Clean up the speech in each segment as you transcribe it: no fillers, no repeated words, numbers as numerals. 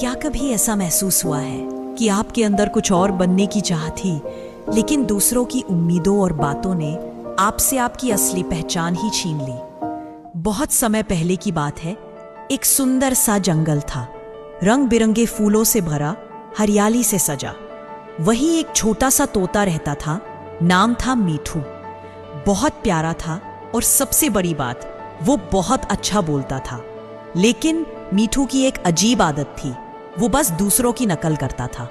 क्या कभी ऐसा महसूस हुआ है कि आपके अंदर कुछ और बनने की चाह थी, लेकिन दूसरों की उम्मीदों और बातों ने आपसे आपकी असली पहचान ही छीन ली? बहुत समय पहले की बात है। एक सुंदर सा जंगल था, रंग बिरंगे फूलों से भरा, हरियाली से सजा। वहीं एक छोटा सा तोता रहता था। नाम था मीठू। बहुत प्यारा था और सबसे बड़ी बात, वो बहुत अच्छा बोलता था। लेकिन मीठू की एक अजीब आदत थी, वो बस दूसरों की नकल करता था।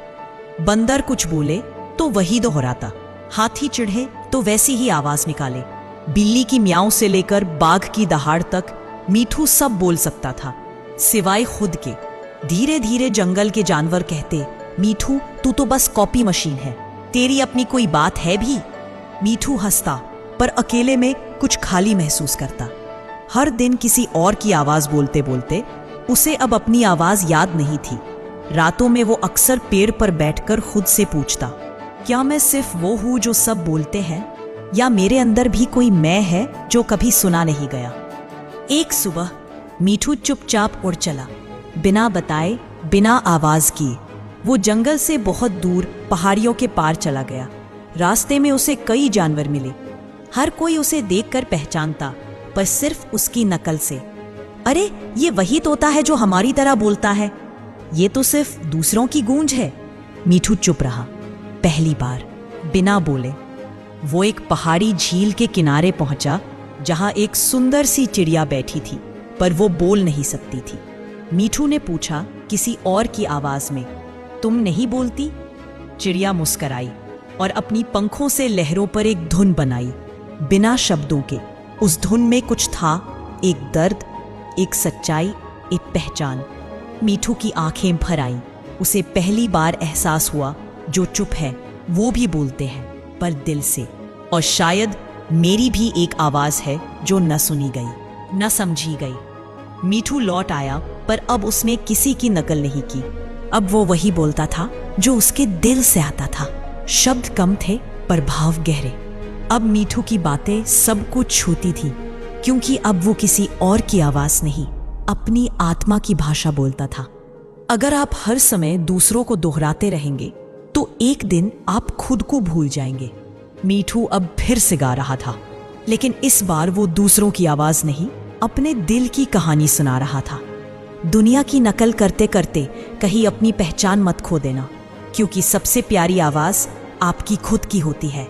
बंदर कुछ बोले तो वही दोहराता, हाथी चिढ़े तो वैसी ही आवाज निकाले। बिल्ली की म्याऊं से लेकर बाघ की दहाड़ तक मीठू सब बोल सकता था, सिवाय खुद के। धीरे धीरे जंगल के जानवर कहते, मीठू तू तो बस कॉपी मशीन है, तेरी अपनी कोई बात है भी? मीठू हंसता, पर अकेले में कुछ खाली महसूस करता। हर दिन किसी और की आवाज बोलते बोलते उसे अब अपनी आवाज याद नहीं थी। रातों में वो अक्सर पेड़ पर बैठकर खुद से पूछता, क्या मैं सिर्फ वो हूं जो सब बोलते हैं, या मेरे अंदर भी कोई मैं है जो कभी सुना नहीं गया? एक सुबह मीठू चुपचाप उड़ चला, बिना बताए, बिना आवाज किए। वो जंगल से बहुत दूर पहाड़ियों के पार चला गया। रास्ते में उसे कई जानवर मिले। हर कोई उसे देखकर पहचानता, पर सिर्फ उसकी नकल से। अरे, ये वही तोता है जो हमारी तरह बोलता है, ये तो सिर्फ दूसरों की गूंज है। मीठू चुप रहा। पहली बार बिना बोले वो एक पहाड़ी झील के किनारे पहुंचा, जहां एक सुंदर सी चिड़िया बैठी थी, पर वो बोल नहीं सकती थी। मीठू ने पूछा किसी और की आवाज में, तुम नहीं बोलती? चिड़िया मुस्कराई और अपनी पंखों से लहरों पर एक धुन बनाई, बिना शब्दों के। उस धुन में कुछ था, एक दर्द, एक सच्चाई, एक पहचान। मीठू की आंखें भर आईं। उसे पहली बार एहसास हुआ, जो चुप है वो भी बोलते हैं, पर दिल से। और शायद मेरी भी एक आवाज है जो न सुनी गई, न समझी गई। मीठू लौट आया, पर अब उसने किसी की नकल नहीं की। अब वो वही बोलता था जो उसके दिल से आता था। शब्द कम थे, पर भाव गहरे। अब मीठू की बातें सबको छूती थी, क्योंकि अब वो किसी और की आवाज नहीं, अपनी आत्मा की भाषा बोलता था। अगर आप हर समय दूसरों को दोहराते रहेंगे, तो एक दिन आप खुद को भूल जाएंगे। मीठू अब फिर से गा रहा था, लेकिन इस बार वो दूसरों की आवाज नहीं, अपने दिल की कहानी सुना रहा था। दुनिया की नकल करते करते कहीं अपनी पहचान मत खो देना, क्योंकि सबसे प्यारी आवाज आपकी खुद की होती है।